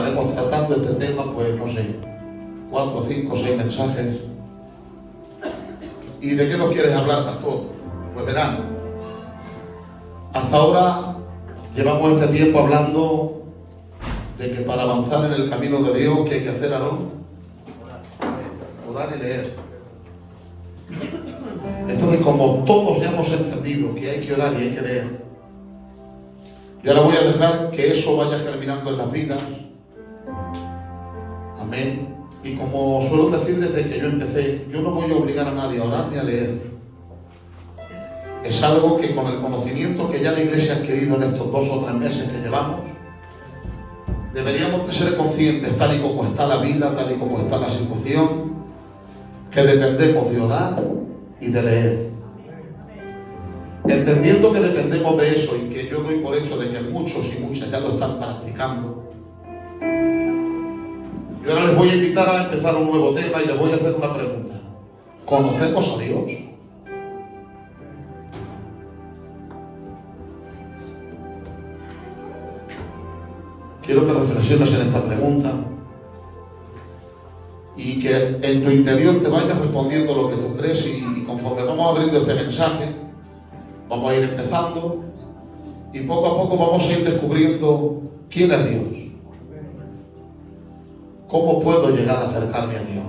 estaremos tratando este tema, pues no sé, 4, 5, 6 mensajes. ¿Y de qué nos quieres hablar, pastor? Pues verán, hasta ahora llevamos este tiempo hablando de que para avanzar en el camino de Dios, ¿qué hay que hacer, Aarón? Orar y leer. Entonces, como todos ya hemos entendido que hay que orar y hay que leer, yo ahora voy a dejar que eso vaya germinando en las vidas. Amén. Y como suelo decir desde que yo empecé, yo no voy a obligar a nadie a orar ni a leer. Es algo que con el conocimiento que ya la Iglesia ha adquirido en estos 2 o 3 meses que llevamos, deberíamos de ser conscientes, tal y como está la vida, tal y como está la situación, que dependemos de orar y de leer. Entendiendo que dependemos de eso y que yo doy por hecho de que muchos y muchas ya lo están practicando, yo ahora les voy a invitar a empezar un nuevo tema y les voy a hacer una pregunta. ¿Conocemos a Dios? Quiero que reflexiones en esta pregunta y que en tu interior te vayas respondiendo lo que tú crees, y conforme vamos abriendo este mensaje, vamos a ir empezando y poco a poco vamos a ir descubriendo quién es Dios. ¿Cómo puedo llegar a acercarme a Dios?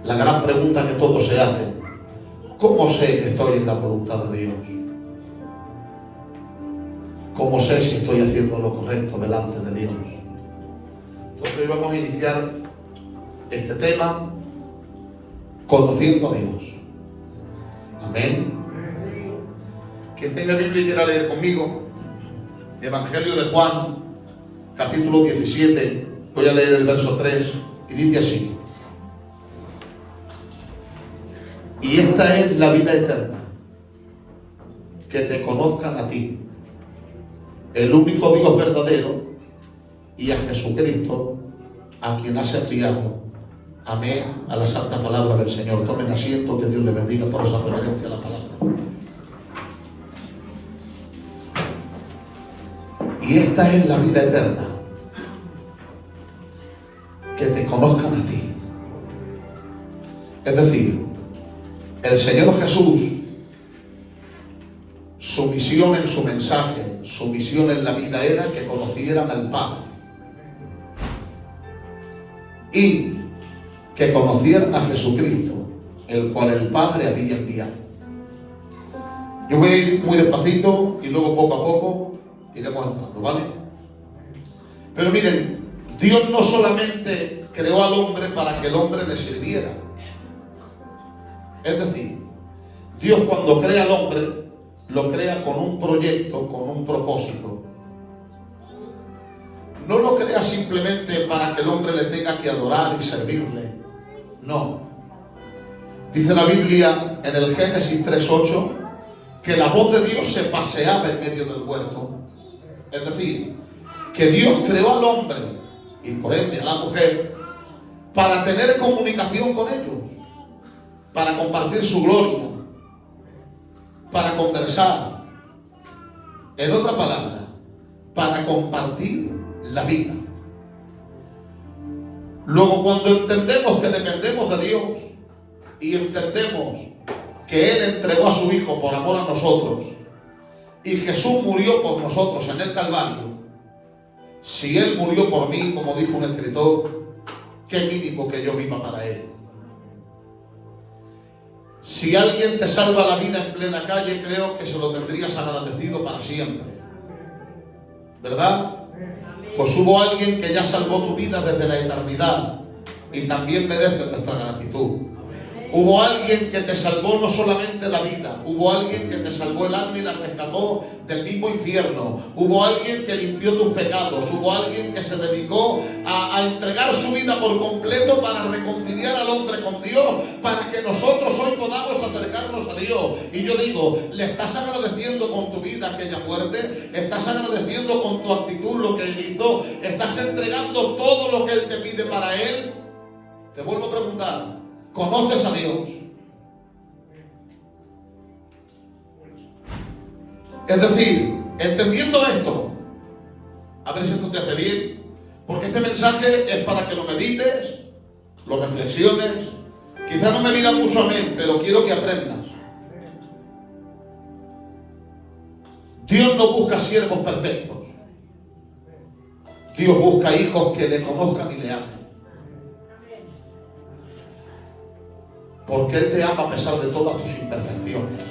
La gran pregunta que todos se hacen: ¿cómo sé que estoy en la voluntad de Dios? ¿Cómo sé si estoy haciendo lo correcto delante de Dios? Entonces hoy vamos a iniciar este tema conociendo a Dios. Amén. Quien tenga Biblia y quiera leer conmigo, Evangelio de Juan, capítulo 17, voy a leer el verso 3 y dice así: y esta es la vida eterna, que te conozcan a ti, el único Dios verdadero, y a Jesucristo, a quien has enviado. Amén. A la santa palabra del Señor. Tomen asiento, que Dios les bendiga por esa reverencia a la palabra. Y esta es la vida eterna, que te conozcan a ti. Es decir, el Señor Jesús, su misión en su mensaje, su misión en la vida era que conocieran al Padre y que conocieran a Jesucristo, el cual el Padre había enviado. Yo voy a ir muy despacito y luego poco a poco iremos entrando, ¿vale? Pero miren, Dios no solamente creó al hombre para que el hombre le sirviera. Es decir, Dios cuando crea al hombre, lo crea con un proyecto, con un propósito. No lo crea simplemente para que el hombre le tenga que adorar y servirle. No. Dice la Biblia en el Génesis 3:8 que la voz de Dios se paseaba en medio del huerto. Es decir, que Dios creó al hombre y por ende a la mujer para tener comunicación con ellos, para compartir su gloria, para conversar. En otra palabra, para compartir la vida. Luego, cuando entendemos que dependemos de Dios y entendemos que Él entregó a su Hijo por amor a nosotros y Jesús murió por nosotros en el Calvario, si Él murió por mí, como dijo un escritor, qué mínimo que yo viva para Él. Si alguien te salva la vida en plena calle, creo que se lo tendrías agradecido para siempre, ¿verdad? Pues hubo alguien que ya salvó tu vida desde la eternidad y también merece nuestra gratitud. Hubo alguien que te salvó no solamente la vida, hubo alguien que te salvó el alma y la rescató del mismo infierno. Hubo alguien que limpió tus pecados, hubo alguien que se dedicó a entregar su vida por completo para reconciliar al hombre con Dios, para que nosotros hoy podamos acercarnos a Dios. Y yo digo, ¿le estás agradeciendo con tu vida aquella muerte? ¿Estás agradeciendo con tu actitud lo que Él hizo? ¿Estás entregando todo lo que Él te pide para Él? Te vuelvo a preguntar, ¿conoces a Dios? Es decir, entendiendo esto, a ver si esto te hace bien, Porque este mensaje es para que lo medites, lo reflexiones. Quizás no me digan mucho amén, pero quiero que aprendas. Dios no busca siervos perfectos. Dios busca hijos que le conozcan y le amen. Porque Él te ama a pesar de todas tus imperfecciones.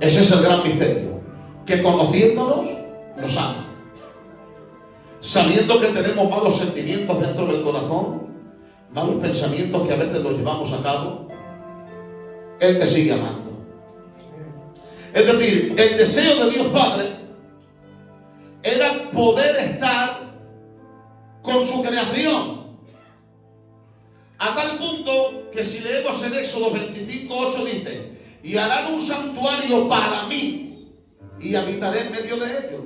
Ese es el gran misterio. Que conociéndonos, nos ama. Sabiendo que tenemos malos sentimientos dentro del corazón, malos pensamientos que a veces los llevamos a cabo, Él te sigue amando. Es decir, el deseo de Dios Padre era poder estar con su creación. A tal punto que si leemos en Éxodo 25:8 dice: y harán un santuario para mí y habitaré en medio de ellos.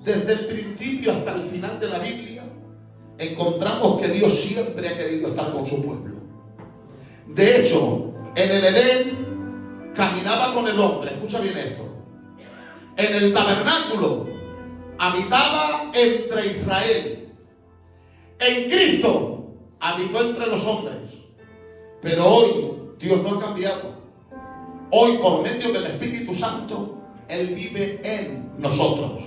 Desde el principio hasta el final de la Biblia encontramos que Dios siempre ha querido estar con su pueblo. De hecho, en el Edén caminaba con el hombre. Escucha bien esto. En el tabernáculo habitaba entre Israel. En Cristo habitó entre los hombres. Pero hoy Dios no ha cambiado. Hoy, por medio del Espíritu Santo, Él vive en nosotros.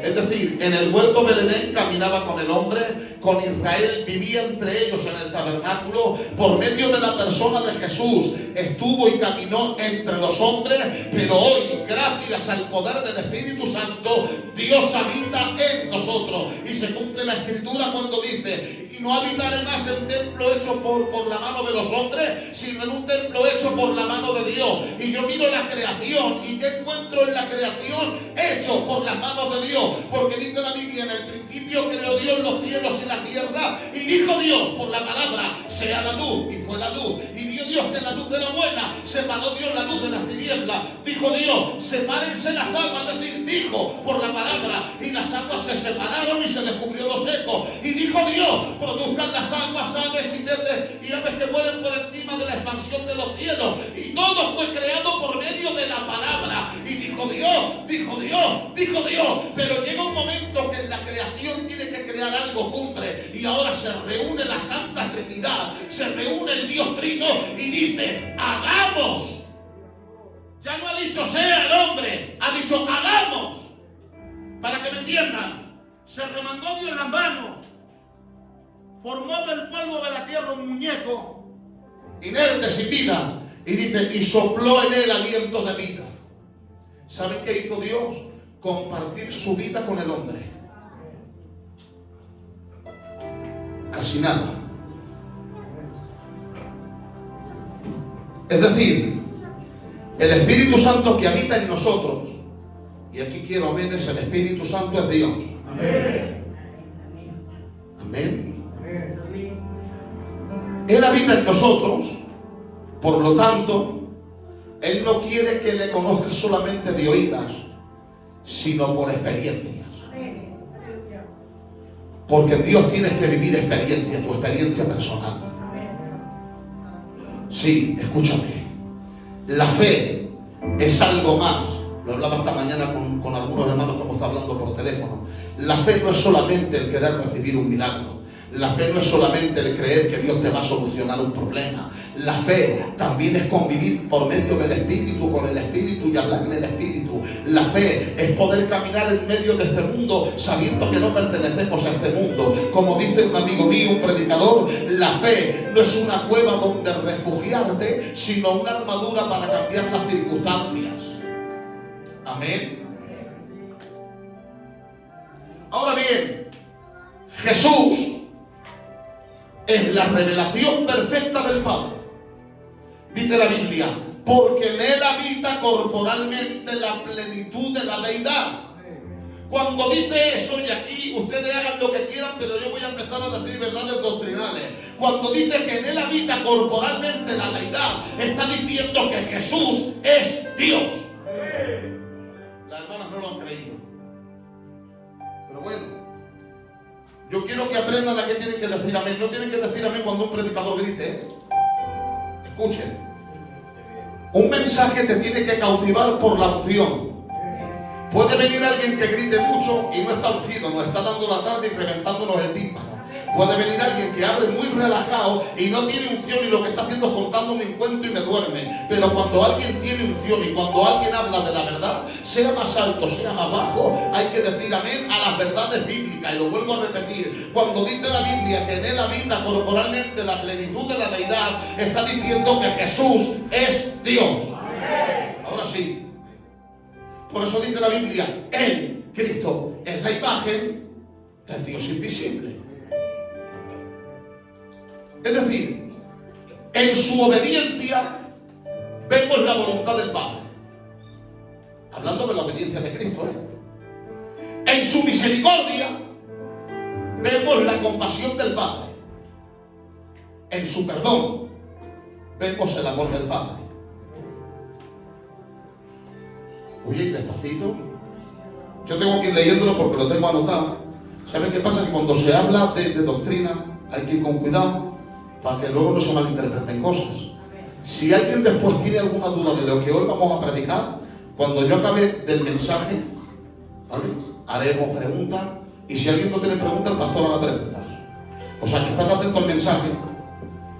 Es decir, en el huerto del Edén caminaba con el hombre, con Israel, vivía entre ellos en el tabernáculo. Por medio de la persona de Jesús estuvo y caminó entre los hombres. Pero hoy, gracias al poder del Espíritu Santo, Dios habita en nosotros. Y se cumple la Escritura cuando dice: y no habitaré más en templo hecho por la mano de los hombres, sino en un templo hecho por la mano de Dios. Y yo miro la creación, y ¿qué encuentro en la creación? Hecho por las manos de Dios. Porque dice la Biblia: en el principio creó Dios los cielos y la tierra, y dijo Dios por la palabra: sea la luz, y fue la luz. Y vio Dios que la luz era buena. Separó Dios la luz de las tinieblas. Dijo Dios: sepárense las aguas. Es decir, dijo por la palabra, y las aguas se separaron y se descubrió lo seco. Y dijo Dios: produzcan las aguas aves y peces y aves que vuelen por encima de la expansión de los cielos. Y todo fue creado por medio de la palabra. Y dijo Dios, dijo Dios, dijo Dios. Pero llega un momento que en la creación tiene que crear algo cumbre. Y ahora se reúne la Santa Trinidad, se reúne el Dios Trino y dice: hagamos. Ya no ha dicho sea el hombre, ha dicho hagamos. Para que me entiendan, se remangó Dios las manos, formó del polvo de la tierra un muñeco inerte, sin vida, y dice: y sopló en él aliento de vida. ¿Saben qué hizo Dios? Compartir su vida con el hombre. Casi nada. Es decir, el Espíritu Santo que habita en nosotros, y aquí quiero aménes, el Espíritu Santo es Dios. Amén. Amén. Él habita en nosotros, por lo tanto, Él no quiere que le conozcas solamente de oídas, sino por experiencias. Porque en Dios tienes que vivir experiencia, tu experiencia personal. Sí, escúchame. La fe es algo más. Lo hablaba esta mañana con algunos hermanos que hemos estado hablando por teléfono. La fe no es solamente el querer recibir un milagro. La fe no es solamente el creer que Dios te va a solucionar un problema. La fe también es convivir por medio del Espíritu, con el Espíritu, y hablar en el Espíritu. La fe es poder caminar en medio de este mundo sabiendo que no pertenecemos a este mundo. Como dice un amigo mío, un predicador, la fe no es una cueva donde refugiarte, sino una armadura para cambiar las circunstancias. Amén. Ahora bien, Jesús es la revelación perfecta del Padre. Dice la Biblia: porque en Él habita corporalmente la plenitud de la deidad. Cuando dice eso, y aquí ustedes hagan lo que quieran, pero yo voy a empezar a decir verdades doctrinales. Cuando dice que en Él habita corporalmente la deidad, está diciendo que Jesús es Dios. Las hermanas no lo han creído. Pero bueno, yo quiero que aprendan a qué tienen que decir amén. No tienen que decir amén cuando un predicador grite. Escuchen. Un mensaje te tiene que cautivar por la unción. Puede venir alguien que grite mucho y no está ungido, nos está dando la tarde y reventándonos el tímpano. Puede venir alguien que abre muy relajado y no tiene unción y lo que está haciendo es contándome un cuento y me duerme. Pero cuando alguien tiene unción y cuando alguien habla de la verdad, sea más alto, sea más bajo, hay que decir amén a las verdades bíblicas. Y lo vuelvo a repetir, cuando dice la Biblia que en él habita corporalmente la plenitud de la deidad, está diciendo que Jesús es Dios. Ahora sí. Por eso dice la Biblia, Él, Cristo, es la imagen del Dios invisible. Es decir, en su obediencia vemos la voluntad del Padre. Hablando de la obediencia de Cristo, En su misericordia vemos la compasión del Padre. En su perdón vemos el amor del Padre. Oye, despacito. Yo tengo que ir leyéndolo porque lo tengo anotado. ¿Saben qué pasa? Que cuando se habla de doctrina hay que ir con cuidado para que luego no se malinterpreten cosas. Si alguien después tiene alguna duda de lo que hoy vamos a predicar, cuando yo acabe del mensaje, ¿vale?, haremos preguntas, y si alguien no tiene preguntas, el pastor hará preguntas. O sea, que estás atento al mensaje,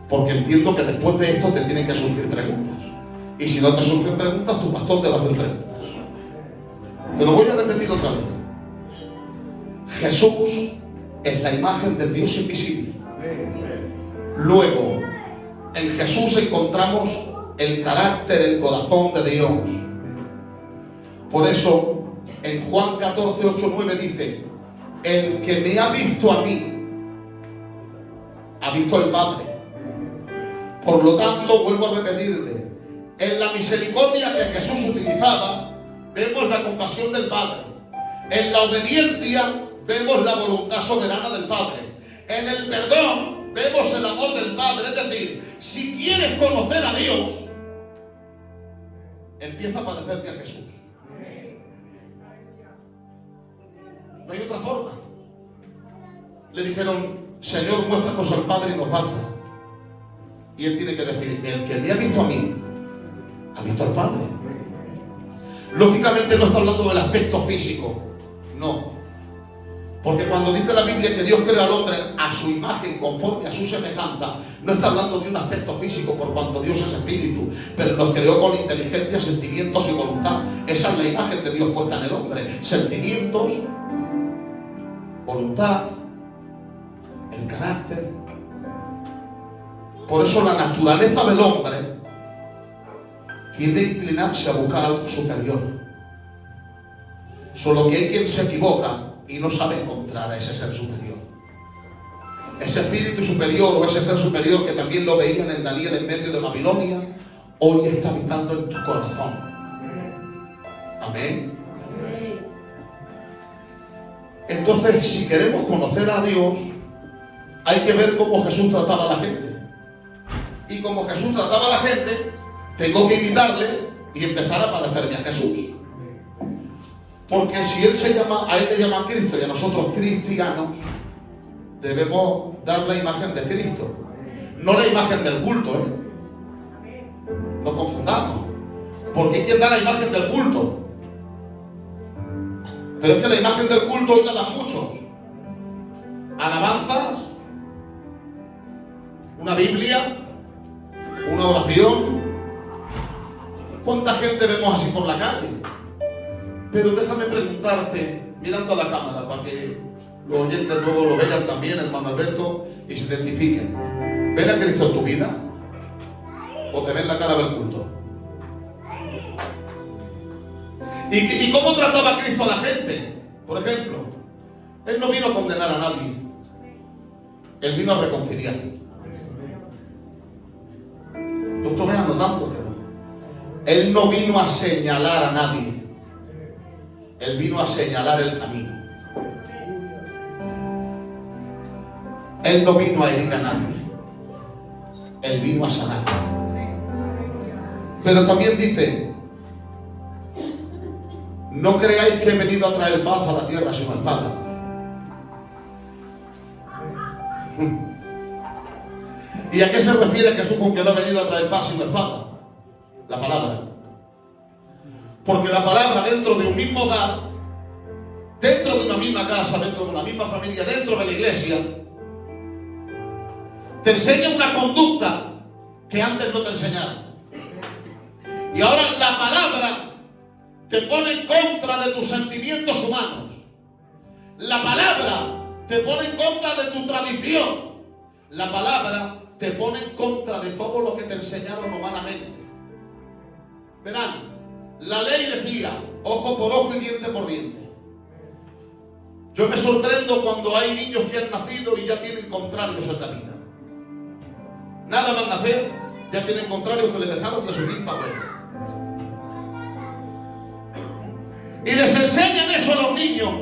porque entiendo que después de esto te tienen que surgir preguntas. Y si no te surgen preguntas, tu pastor te va a hacer preguntas. Te lo voy a repetir otra vez. Jesús es la imagen del Dios invisible. Luego, en Jesús encontramos el carácter, el corazón de Dios. Por eso, en Juan 14, 8, 9 dice: el que me ha visto a mí, ha visto al Padre. Por lo tanto, vuelvo a repetirte, en la misericordia que Jesús utilizaba, vemos la compasión del Padre. En la obediencia, vemos la voluntad soberana del Padre. En el perdón, vemos el amor del Padre. Es decir, si quieres conocer a Dios, empieza a parecerte a Jesús. No hay otra forma. Le dijeron: Señor, muéstranos al Padre y nos basta. Y él tiene que decir: el que me ha visto a mí, ha visto al Padre. Lógicamente no está hablando del aspecto físico, no. Porque cuando dice la Biblia que Dios creó al hombre a su imagen, conforme a su semejanza, no está hablando de un aspecto físico, por cuanto Dios es espíritu, pero nos creó con inteligencia, sentimientos y voluntad. Esa es la imagen de Dios puesta en el hombre: sentimientos, voluntad, el carácter. Por eso la naturaleza del hombre tiende a inclinarse a buscar algo superior. Solo que hay quien se equivoca y no sabe encontrar a ese ser superior. Ese espíritu superior o ese ser superior que también lo veían en Daniel en medio de Babilonia, hoy está habitando en tu corazón. Amén. Entonces, si queremos conocer a Dios, hay que ver cómo Jesús trataba a la gente. Y como Jesús trataba a la gente, tengo que imitarle y empezar a parecerme a Jesús. Porque si a él le llaman Cristo y a nosotros cristianos, debemos dar la imagen de Cristo, no la imagen del culto, No confundamos. Porque hay quien da la imagen del culto. Pero es que la imagen del culto hoy la dan muchos. Alabanzas, una Biblia, una oración. ¿Cuánta gente vemos así por la calle? Pero déjame preguntarte, mirando a la cámara, para que los oyentes luego lo vean también, hermano Alberto, y se identifiquen. ¿Ven a Cristo en tu vida? ¿O te ven la cara del culto? ¿Y cómo trataba Cristo a la gente? Por ejemplo, Él no vino a condenar a nadie. Él vino a reconciliar. Tú esto ves anotándotelo. Él no vino a señalar a nadie. Él vino a señalar el camino. Él no vino a herir a nadie. Él vino a sanar. Pero también dice: no creáis que he venido a traer paz a la tierra sino espada. ¿Y a qué se refiere Jesús con que no ha venido a traer paz sino espada? La palabra. Porque la palabra dentro de un mismo hogar, dentro de una misma casa, dentro de una misma familia, dentro de la iglesia, te enseña una conducta que antes no te enseñaron. Y ahora la palabra te pone en contra de tus sentimientos humanos. La palabra te pone en contra de tu tradición. La palabra te pone en contra de todo lo que te enseñaron humanamente. Verán, la ley decía ojo por ojo y diente por diente. Yo me sorprendo cuando hay niños que han nacido y ya tienen contrarios en la vida. Nada más nacer, ya tienen contrarios que les dejaron de su quinta abuela. Y les enseñan eso a los niños.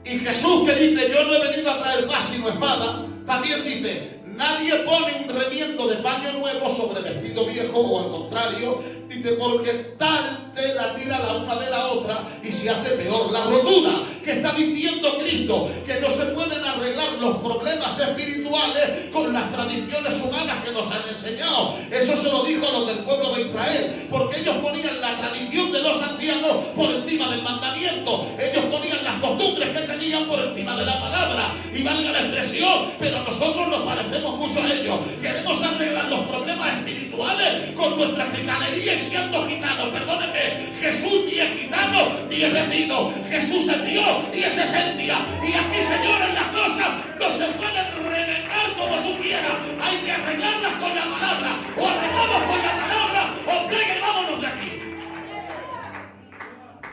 Y Jesús, que dice yo no he venido a traer paz sino espada, también dice nadie pone un remiendo de paño nuevo sobre vestido viejo, o al contrario, dice porque tal tela tira la una de la otra y se hace peor. La rotura que está diciendo Cristo, que no se pueden arreglar los problemas espirituales con las tradiciones humanas que nos han enseñado. Eso se lo dijo a los del pueblo de Israel, porque ellos ponían la tradición de los ancianos por encima del mandamiento. Ellos ponían las costumbres que tenían por encima de la palabra. Y valga la expresión, pero nosotros nos parecemos mucho a ellos. Queremos arreglar los problemas espirituales con nuestra gitanería y siendo gitanos. Perdónenme, Jesús ni es gitano ni es vecino. Jesús es Dios y es esencia. Y aquí, señores, las cosas no se pueden reventar como tú quieras. Hay que arreglarlas con la palabra. O arreglamos con la palabra o plegue y vámonos de aquí.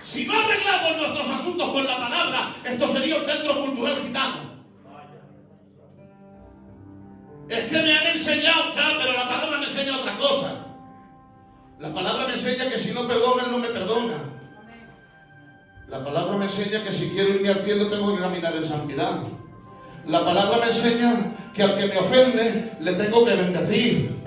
Si no arreglamos nuestros asuntos con la palabra, esto sería un centro cultural gitano. Es que me han enseñado, pero la palabra me enseña otra cosa. La palabra me enseña que si no perdono, Él no me perdona. La palabra me enseña que si quiero irme al cielo tengo que caminar en santidad. La palabra me enseña que al que me ofende le tengo que bendecir.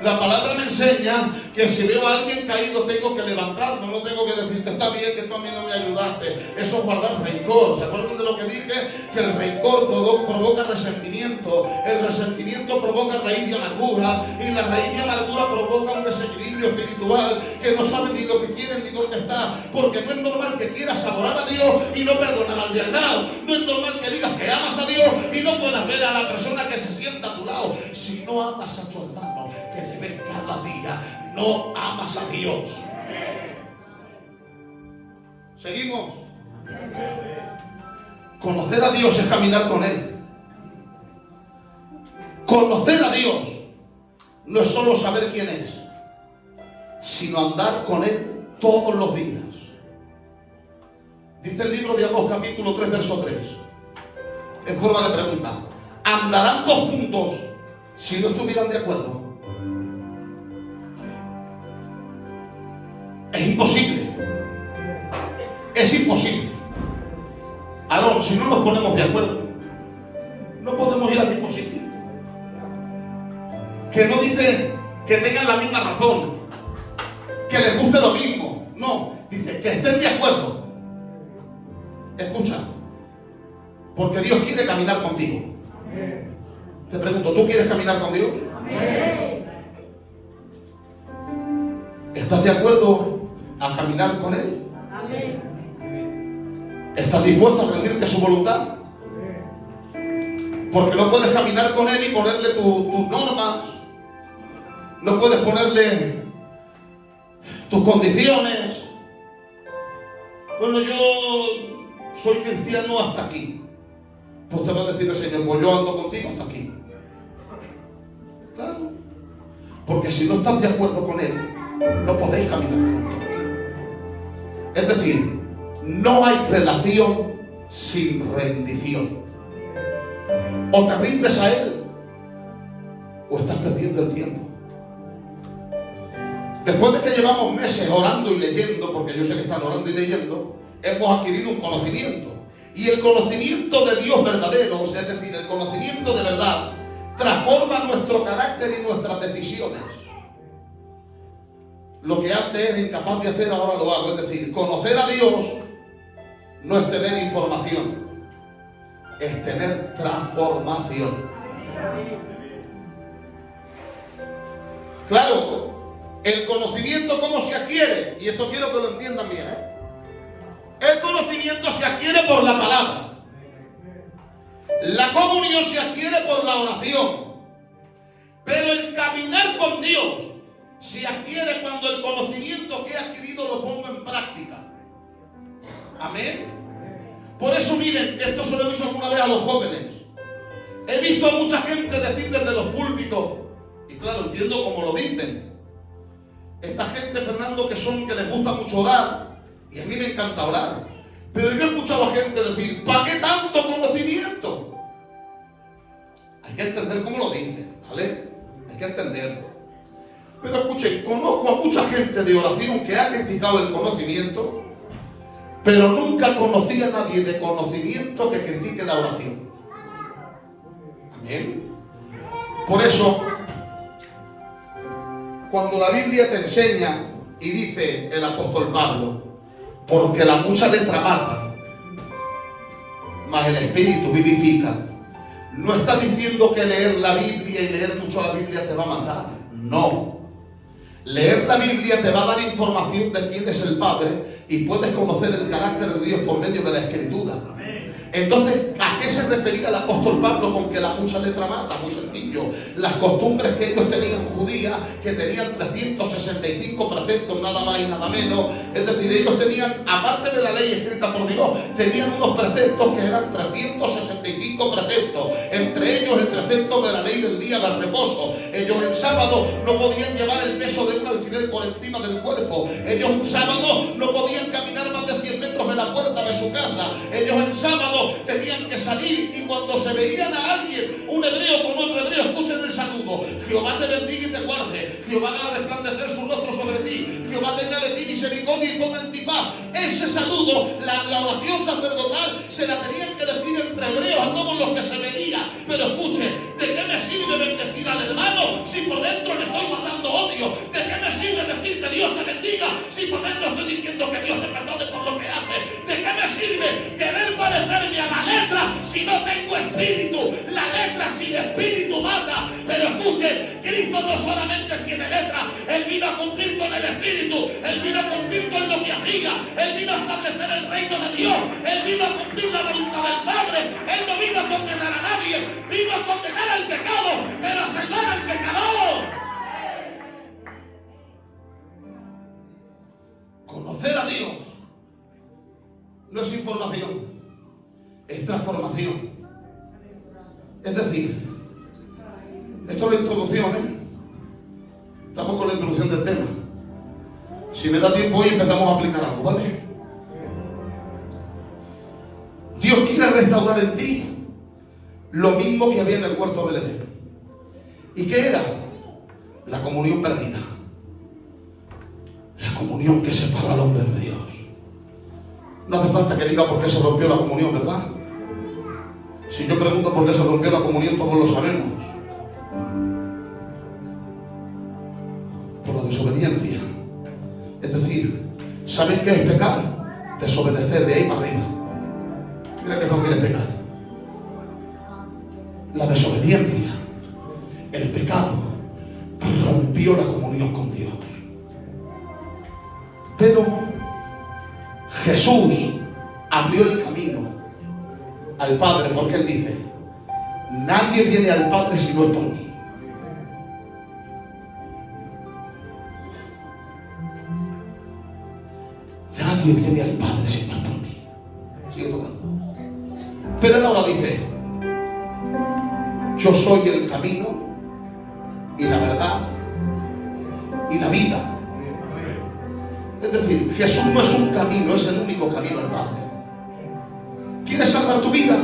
La palabra me enseña que si veo a alguien caído tengo que levantarme, no tengo que decirte está bien que tú a mí no me ayudaste. Eso es guardar rencor. ¿Se acuerdan de lo que dije? Que el rencor provoca resentimiento, el resentimiento provoca raíz de amargura y la raíz de amargura provoca un desequilibrio espiritual que no saben ni lo que quieren ni dónde está. Porque no es normal que quieras adorar a Dios y no perdonar al de al lado. No es normal que digas que amas a Dios y no puedas ver a la persona que se sienta a tu lado. Si no amas a tu hermano que le ves cada día, no amas a Dios. ¿Seguimos? Conocer a Dios es caminar con Él. Conocer a Dios no es solo saber quién es, sino andar con Él todos los días. Dice el libro de Amós capítulo 3 verso 3, en forma de pregunta: ¿andarán dos juntos si no estuvieran de acuerdo? Es imposible. Es imposible. Aarón, si no nos ponemos de acuerdo, no podemos ir al mismo sitio. Que no dice que tengan la misma razón, que les guste lo mismo. No, dice que estén de acuerdo. Escucha, porque Dios quiere caminar contigo. Te pregunto, ¿tú quieres caminar con Dios? ¿Estás de acuerdo a caminar con Él? ¿Estás dispuesto a rendirte a su voluntad? Porque no puedes caminar con Él y ponerle tus normas. No puedes ponerle tus condiciones. Bueno, yo soy cristiano hasta aquí. Pues te va a decir el Señor, pues yo ando contigo hasta aquí. Claro. Porque si no estás de acuerdo con Él, no podéis caminar juntos. Es decir, no hay relación sin rendición. O te rindes a Él, o estás perdiendo el tiempo. Después de que llevamos meses orando y leyendo, porque yo sé que están orando y leyendo, hemos adquirido un conocimiento. Y el conocimiento de Dios verdadero, es decir, el conocimiento de verdad, transforma nuestro carácter y nuestras decisiones. Lo que antes era incapaz de hacer, ahora lo hago. Es decir, conocer a Dios no es tener información, es tener transformación. Claro, El conocimiento, ¿cómo se adquiere? Y esto quiero que lo entiendan bien, El conocimiento se adquiere por la palabra. La comunión se adquiere por la oración. Pero el caminar con Dios se adquiere cuando el conocimiento que he adquirido lo pongo en práctica. Amén. Por eso, miren, esto se lo he dicho alguna vez a los jóvenes. He visto a mucha gente decir desde los púlpitos, y claro, entiendo cómo lo dicen. Esta gente, Fernando, que les gusta mucho orar, y a mí me encanta orar. Pero yo he escuchado a gente decir, ¿para qué tanto conocimiento? Hay que entender cómo lo dicen, ¿vale? Hay que entenderlo. Pero escuchen, conozco a mucha gente de oración que ha criticado el conocimiento, pero nunca conocí a nadie de conocimiento que critique la oración. Amén. Por eso, cuando la Biblia te enseña, y dice el apóstol Pablo, porque la mucha letra mata, mas el espíritu vivifica, no está diciendo que leer la Biblia y leer mucho la Biblia te va a matar. No. Leer la Biblia te va a dar información de quién es el Padre y puedes conocer el carácter de Dios por medio de la Escritura. Entonces, ¿a qué se refería el apóstol Pablo con que la mucha letra mata? Muy sencillo. Las costumbres que ellos tenían judías, que tenían 365 preceptos, nada más y nada menos. Es decir, ellos tenían, aparte de la ley escrita por Dios, tenían unos preceptos que eran 365 preceptos. Entre ellos el precepto de la ley del día del reposo. Ellos en sábado no podían llevar el peso de un alfiler por encima del cuerpo. Ellos en sábado no podían caminar más de 100 metros de la puerta de su casa. Ellos en sábado tenían que salir y cuando se veían a alguien, un hebreo con otro hebreo, escuchen el saludo: Jehová te bendiga y te guarde, Jehová haga resplandecer su rostro sobre ti, Jehová tenga de ti misericordia y ponga en ti paz. Ese saludo, la oración sacerdotal, se la tenían que decir entre hebreos a todos los que se veían. Pero escuchen, ¿de qué me sirve bendecir al hermano si por dentro le estoy guardando odio? ¿De qué me sirve decir que Dios te bendiga si por dentro estoy diciendo que Dios te perdone por lo que hace? ¿De qué me sirve querer parecerme a la letra si no tengo espíritu? La letra sin espíritu mata. Pero escuche, Cristo no solamente tiene letra, Él vino a cumplir con el espíritu, Él vino a cumplir con lo que hacía, Él vino a establecer el reino de Dios, Él vino a cumplir la voluntad del Padre. Él no vino a condenar a nadie, vino a condenar al pecado, pero a salvar al pecador. Conocer a Dios no es información, es transformación. Es decir, esto es la introducción, Estamos con la introducción del tema. Si me da tiempo hoy empezamos a aplicar algo, ¿vale? Dios quiere restaurar en ti lo mismo que había en el huerto del Edén. ¿Y qué era? La comunión perdida. La comunión que separó al hombre de Dios. No hace falta que diga por qué se rompió la comunión, ¿verdad? Si yo pregunto por qué se rompió la comunión, todos lo sabemos. Por la desobediencia. Es decir, ¿saben qué es pecar? Desobedecer de ahí para arriba. Mira qué fácil es pecar. La desobediencia, el pecado, rompió la comunión con Dios. Pero Jesús abrió el camino al Padre, porque Él dice: nadie viene al Padre si no es por mí. Nadie viene al Padre si no es por mí. Sigue tocando. Pero Él ahora dice: yo soy el camino y la verdad y la vida. Es decir, Jesús no es un camino, es el único camino al Padre. ¿Quieres salvar tu vida?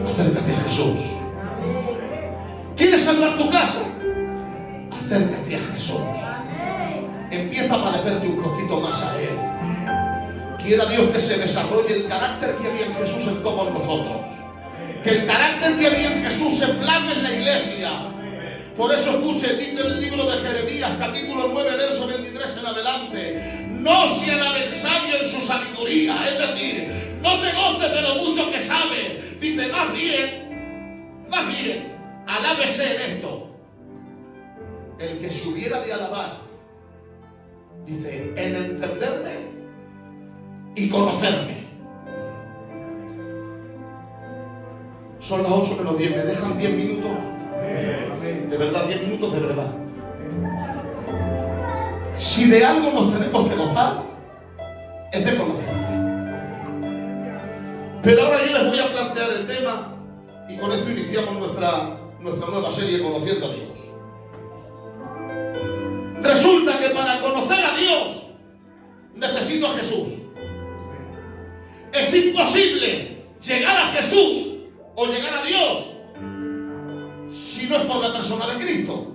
Acércate a Jesús. ¿Quieres salvar tu casa? Acércate a Jesús. Empieza a parecerte un poquito más a Él. Quiera Dios que se desarrolle el carácter que había en Jesús en todos nosotros. Que el carácter que había en Jesús se plasme en la iglesia. Por eso escuche, dice el libro de Jeremías, capítulo 9, verso 23 en adelante: no se alabe el sabio en su sabiduría. Es decir, no te goces de lo mucho que sabe. Dice, más bien, alábese en esto el que se hubiera de alabar Dice, en entenderme y conocerme. Son las 8 menos 10, ¿me dejan 10 minutos? De verdad, 10 minutos de verdad. Si de algo nos tenemos que gozar, es de conocerte. Pero ahora yo les voy a plantear el tema, y con esto iniciamos nuestra nueva serie Conociendo a Dios. Resulta que para conocer a Dios necesito a Jesús. Es imposible llegar a Jesús o llegar a Dios si no es por la persona de Cristo.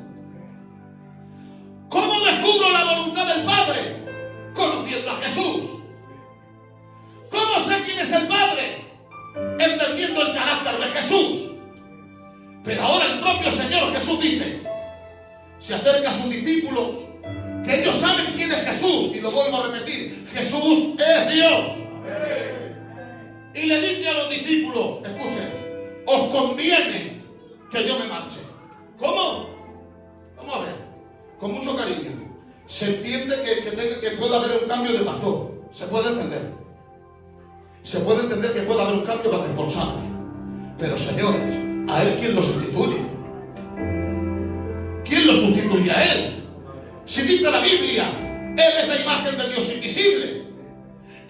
¿Cómo descubro la voluntad del Padre? Conociendo a Jesús. ¿Cómo sé quién es el Padre? Entendiendo el carácter de Jesús. Pero ahora el propio Señor Jesús dice, se acerca a sus discípulos, que ellos saben quién es Jesús, y lo vuelvo a repetir, Jesús es Dios. Y le dice a los discípulos, escuchen, os conviene que yo me marche. ¿Cómo? Vamos a ver, con mucho cariño. Se entiende que pueda haber un cambio de pastor. Se puede entender. Se puede entender que pueda haber un cambio de responsable. Pero señores, ¿a él quién lo sustituye? ¿Quién lo sustituye a él? Si dice la Biblia, él es la imagen de Dios invisible.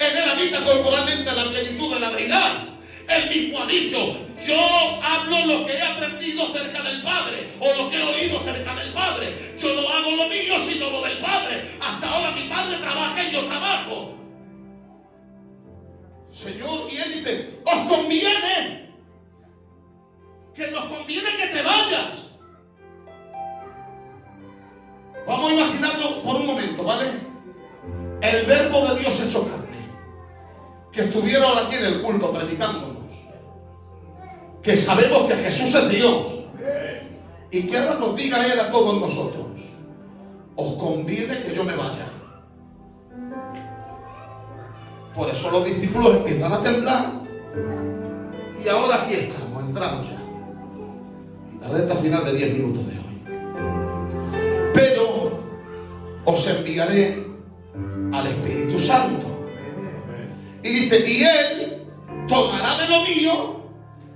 En él habita corporalmente la plenitud de la deidad. Él mismo ha dicho, yo hablo lo que he aprendido cerca del Padre, o lo que he oído cerca del Padre. Yo no hago lo mío, sino lo del Padre. Hasta ahora mi Padre trabaja y yo trabajo. Señor, y él dice, os conviene, que nos conviene que te vayas. Vamos a imaginarlo por un momento, ¿vale? El verbo de Dios hecho carne, que estuviera ahora aquí en el culto predicándonos, que sabemos que Jesús es Dios, y que ahora nos diga Él a todos nosotros, os conviene que yo me vaya. Por eso los discípulos empiezan a temblar, y ahora aquí estamos, entramos ya, la recta final de 10 minutos de hoy. Pero os enviaré al Espíritu Santo. Y dice, y Él tomará de lo mío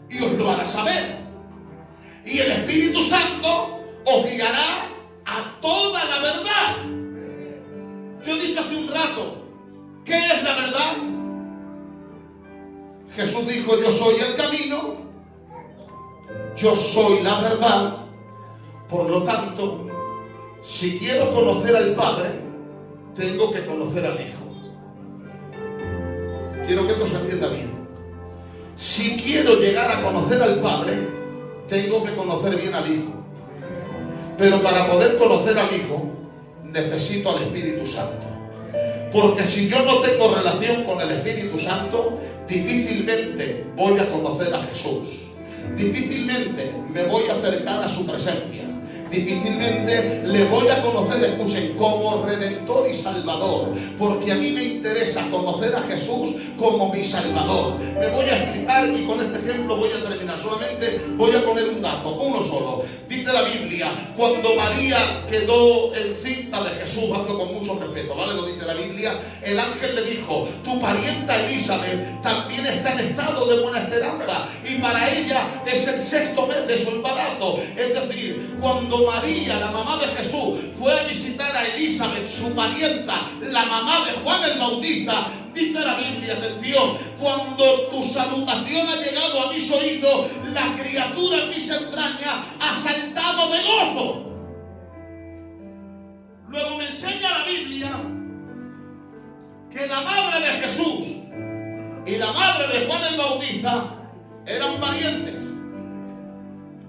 y os lo hará saber. Y el Espíritu Santo os guiará a toda la verdad. Yo he dicho hace un rato, ¿qué es la verdad? Jesús dijo, yo soy el camino, yo soy la verdad. Por lo tanto, si quiero conocer al Padre, tengo que conocer al Hijo. Quiero que esto se entienda bien. Si quiero llegar a conocer al Padre, tengo que conocer bien al Hijo. Pero para poder conocer al Hijo, necesito al Espíritu Santo. Porque si yo no tengo relación con el Espíritu Santo, difícilmente voy a conocer a Jesús. Difícilmente me voy a acercar a su presencia. Difícilmente le voy a conocer, escuchen, como Redentor y Salvador, porque a mí me interesa conocer a Jesús como mi Salvador. Me voy a explicar y con este ejemplo voy a terminar. Solamente voy a poner un dato, uno solo. Dice la Biblia, cuando María quedó encinta de Jesús, hablo con mucho respeto, ¿vale? Lo dice la Biblia, el ángel le dijo, tu parienta Elizabeth también está en estado de buena esperanza, y para ella es el 6º mes de su embarazo. Es decir, cuando María, la mamá de Jesús, fue a visitar a Elizabeth, su parienta, la mamá de Juan el Bautista, dice la Biblia, atención, cuando tu salutación ha llegado a mis oídos, la criatura en mis entrañas ha saltado de gozo. Luego me enseña la Biblia que la madre de Jesús y la madre de Juan el Bautista eran parientes.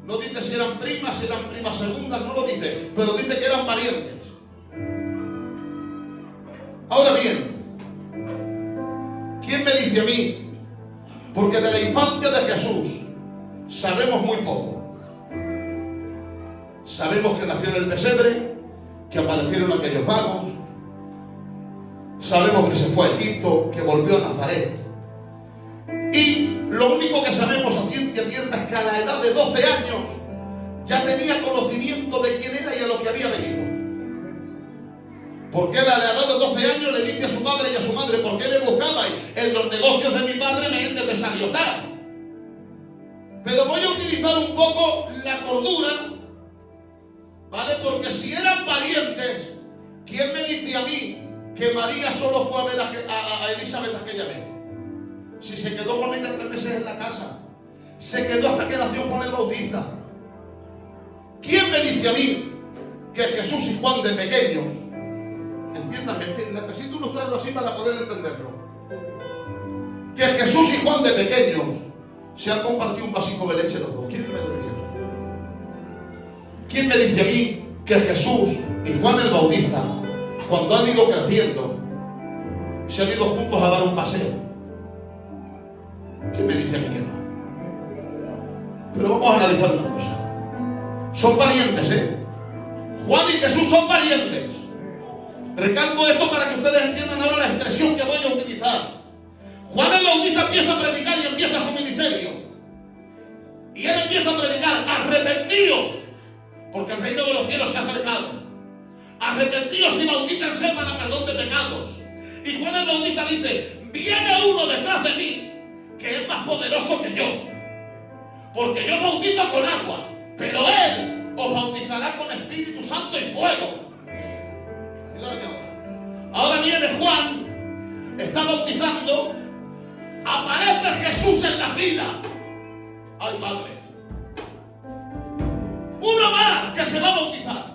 No dice si eran primas segundas, no lo dice, pero dice que eran parientes. Ahora bien, ¿quién me dice a mí? Porque de la infancia de Jesús sabemos muy poco. Sabemos que nació en el pesebre, que aparecieron aquellos magos. Sabemos que se fue a Egipto, que volvió a Nazaret. Y lo único que sabemos a ciencia cierta es que a la edad de 12 años ya tenía conocimiento de quién era y a lo que había venido. Porque él a la edad de 12 años le dice a su padre y a su madre: ¿por qué me buscabais? En los negocios de mi padre me es necesario estar. Pero voy a utilizar un poco la cordura, ¿vale? Porque si eran parientes, ¿quién me dice a mí que María solo fue a ver a Elizabeth aquella vez? Si se quedó con ella 3 meses en la casa, se quedó hasta que nació Juan el Bautista. ¿Quién me dice a mí que Jesús y Juan de pequeños, entiéndame, necesito ilustrarlo así para poder entenderlo, que Jesús y Juan de pequeños se han compartido un vasito de leche los dos? ¿Quién me lo dice? ¿Quién me dice a mí que Jesús y Juan el Bautista, cuando han ido creciendo, se han ido juntos a dar un paseo? ¿Quién me dice a mí que no? Pero vamos a analizar una cosa. Son parientes, ¿eh? Juan y Jesús son parientes. Recalco esto para que ustedes entiendan ahora la expresión que voy a utilizar. Juan el Bautista empieza a predicar y empieza su ministerio. Y él empieza a predicar: arrepentíos, porque el reino de los cielos se ha acercado. Arrepentíos y bautícense para perdón de pecados. Y Juan el Bautista dice: viene uno detrás de mí que es más poderoso que yo, porque yo bautizo con agua, pero él os bautizará con Espíritu Santo y fuego. Ahora viene Juan, está bautizando, aparece Jesús en la fila. ¡Ay, Padre! Uno más que se va a bautizar.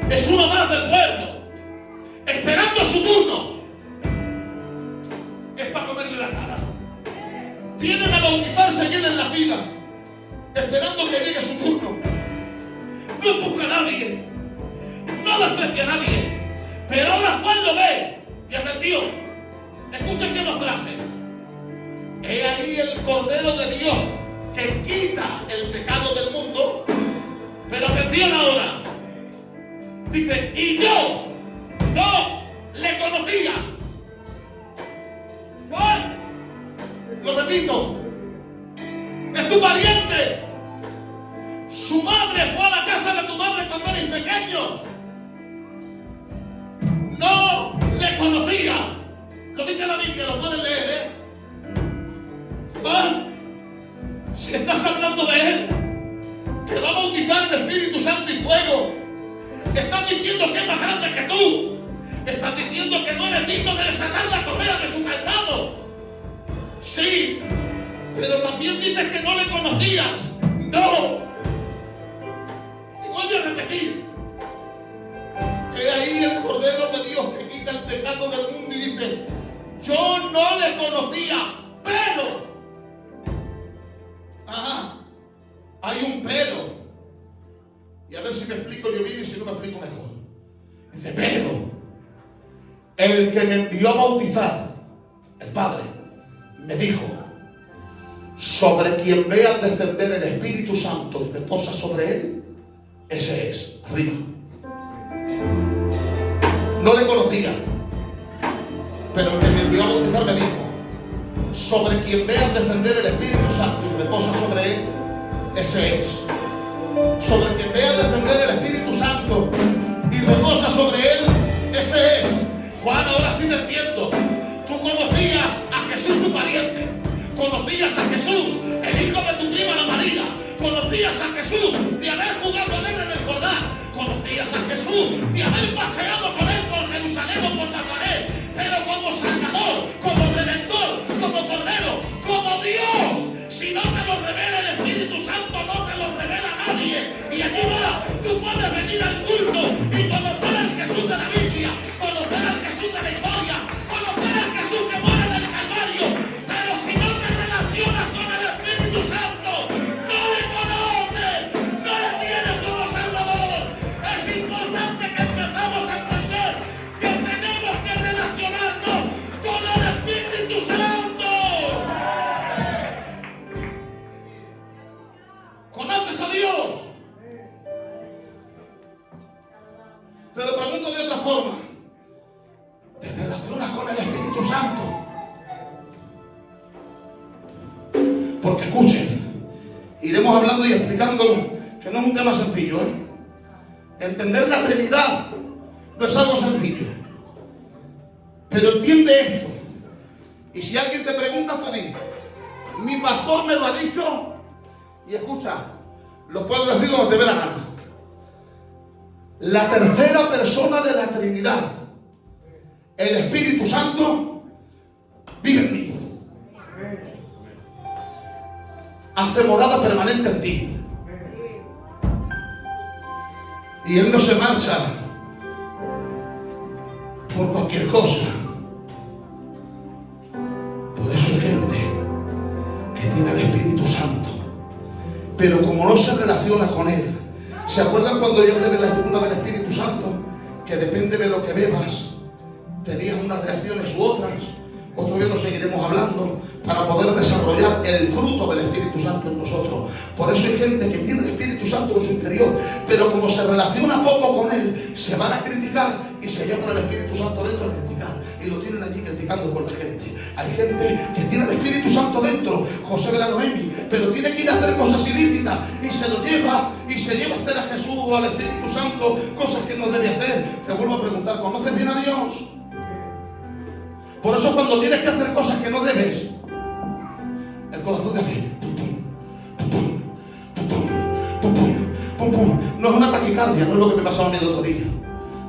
Es uno más del pueblo, esperando su turno. Es para comerle la cara. Vienen a bautizarse y él en la fila, esperando que llegue su turno. No empuja a nadie, no desprecia a nadie. Pero ahora Juan lo ve. Y atención, escuchen que 2 frases. He ahí el Cordero de Dios que quita el pecado del mundo. Pero atención ahora. Dice: y yo no le conocía. Juan, lo repito, es tu pariente. Su madre fue a la casa de tu madre cuando eres pequeños. No le conocía. Lo dice la Biblia, lo pueden leer, ¿eh? Juan, si estás hablando de él, que va a bautizar en Espíritu Santo y fuego, estás diciendo que es más grande que tú. Estás diciendo que no eres digno de desatar la correa de su calzado. Sí, pero también dices que no le conocías. No. Y vuelve a repetir: he ahí el Cordero de Dios que quita el pecado del mundo. Y dice: yo no le conocía, pero... Ajá, hay un pero. Y a ver si me explico yo bien y si no me explico mejor. Dice: pero el que me envió a bautizar, el Padre, me dijo: sobre quien veas descender el Espíritu Santo y reposa sobre él, ese es. Arriba. No le conocía, pero el que me envió a bautizar me dijo: sobre quien veas descender el Espíritu Santo y reposa sobre él, ese es. Sobre quien veas descender el Espíritu Santo y reposa sobre él, ese es. Juan, ahora sí te entiendo. Tú conocías a Jesús, tu pariente. Conocías a Jesús, el hijo de tu prima la María. Conocías a Jesús de haber jugado a él en el Jordán. Conocías a Jesús de haber paseado con él por Jerusalén o por Nazaret. Pero como Salvador, como Redentor, como Cordero, como Dios, si no te lo revela el Espíritu Santo, no te lo revela nadie. Y aquí va, tú puedes venir al culto y conocer al Jesús de la Biblia, conocer al Jesús de la historia, conocer al Jesús que muere en el Calvario. Pero si no te relacionas con el Espíritu Santo, no le conoces, no le tienes como Salvador. Es importante que empezamos a entender que tenemos que relacionarnos con el Espíritu Santo. ¿Conoces a Dios? Te lo pregunto de otra forma. ¿Te relacionas con el Espíritu Santo? Porque escuchen, iremos hablando y explicándolo, que no es un tema sencillo, ¿eh? Entender la Trinidad No es algo sencillo. Pero entiende esto. Y si alguien te pregunta, tú di: mi pastor me lo ha dicho. Y escucha, lo puedo decir donde te dé la gana. La tercera persona de la Trinidad, el Espíritu Santo, vive en mí. Hace morada permanente en ti. Y Él no se marcha por cualquier cosa. Por eso hay gente que tiene el Espíritu Santo, pero como no se relaciona con Él. ¿Se acuerdan cuando yo hablé de la escritura del Espíritu Santo? Que depende de lo que bebas, tenías unas reacciones u otras. Otro día lo seguiremos hablando para poder desarrollar el fruto del Espíritu Santo en nosotros. Por eso hay gente que tiene el Espíritu Santo en su interior, pero como se relaciona poco con Él, se van a criticar y se llevan al Espíritu Santo dentro a criticar. Y lo tienen allí criticando con la gente. Hay gente que tiene el Espíritu Santo dentro, José de la Noemi, pero tiene que ir a hacer cosas ilícitas y se lo lleva y se lleva a hacer a Jesús o al Espíritu Santo cosas que no debe hacer. Te vuelvo a preguntar: ¿conoces bien a Dios? Por eso cuando tienes que hacer cosas que no debes, el corazón te hace pum, pum, pum, pum, pum, pum, pum. No es una taquicardia, no es lo que me pasaba a mí el otro día.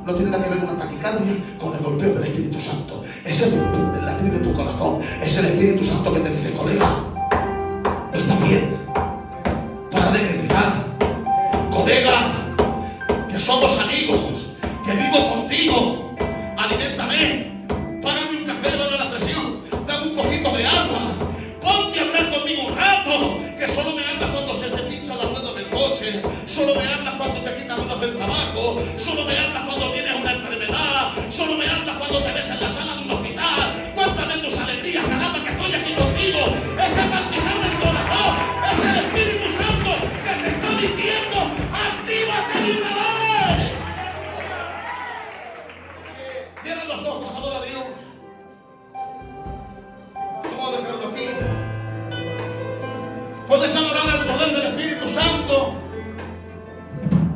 No tiene nada que ver una taquicardia con el golpeo del Espíritu Santo. Es el pum, pum del latir de tu corazón. Es el Espíritu Santo que te dice: colega, no está bien. Para de criticar. Colega, que somos amigos, que vivo contigo. Aliméntame. Págame un café, dame la presión, dame un poquito de agua, ponte a hablar conmigo un rato, que solo me hablas cuando se te pincha la rueda del coche, solo me hablas cuando te quitan horas del trabajo, solo me hablas cuando tienes una enfermedad, solo me hablas cuando te ves en la sala de un hospital. Cuéntame tus alegrías, caramba, que estoy aquí contigo. Ese palpitar del corazón es el Espíritu Santo que te está diciendo: actívate de una vez. Cierra los ojos, adora a Dios. Vamos a dejarlo aquí. Puedes adorar al poder del Espíritu Santo.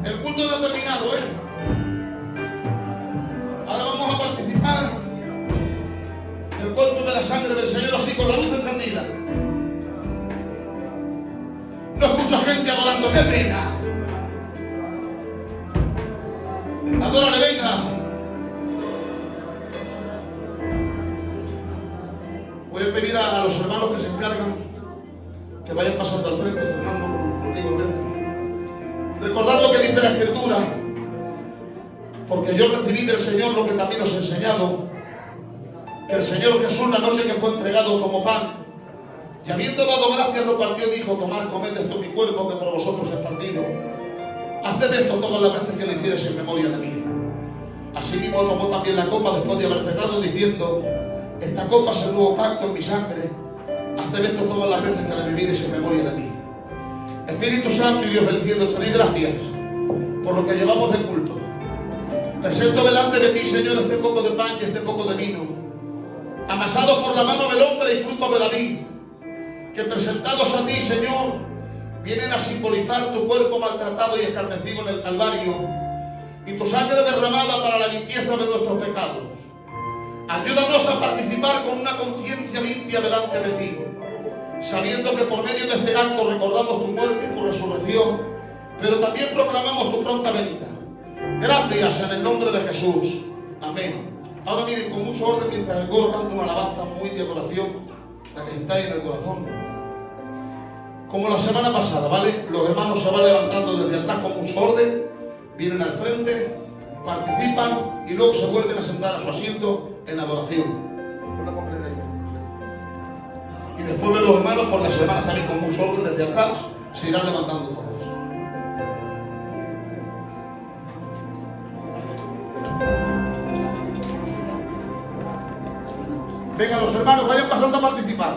El culto no ha terminado, Ahora vamos a participar del cuerpo de la sangre del Señor, así con la luz encendida. No escucho gente adorando, qué pena. Adórale, venga. Voy a pedir a los hermanos que se encargan que vayan pasando al frente, Fernando, contigo, Alberto. Recordad lo que dice la Escritura, porque yo recibí del Señor lo que también os he enseñado, que el Señor Jesús, la noche que fue entregado, tomó pan y habiendo dado gracias lo partió y dijo: tomad, comed, esto es mi cuerpo que por vosotros es partido. Haced esto todas las veces que lo hicierais en memoria de mí. Asimismo tomó también la copa después de haber cenado, diciendo: esta copa es el nuevo pacto en mi sangre. Haced esto todas las veces que la vivierais en memoria de mí. Espíritu Santo y Dios del cielo, te doy gracias por lo que llevamos de culto. Presento delante de ti, Señor, este poco de pan y este poco de vino, amasados por la mano del hombre y fruto de la vid, que presentados a ti, Señor, vienen a simbolizar tu cuerpo maltratado y escarnecido en el Calvario y tu sangre derramada para la limpieza de nuestros pecados. Ayúdanos a participar con una conciencia limpia delante de ti, sabiendo que por medio de este acto recordamos tu muerte y tu resurrección, pero también proclamamos tu pronta venida. Gracias en el nombre de Jesús. Amén. Ahora miren, con mucho orden, mientras el coro canta una alabanza muy de adoración, la que está ahí en el corazón. Como la semana pasada, ¿vale? Los hermanos se van levantando desde atrás con mucho orden, vienen al frente, participan y luego se vuelven a sentar a su asiento en adoración. Y después de los hermanos por las hermanas también con mucho orden desde atrás se irán levantando todos. Venga, los hermanos, vayan pasando a participar.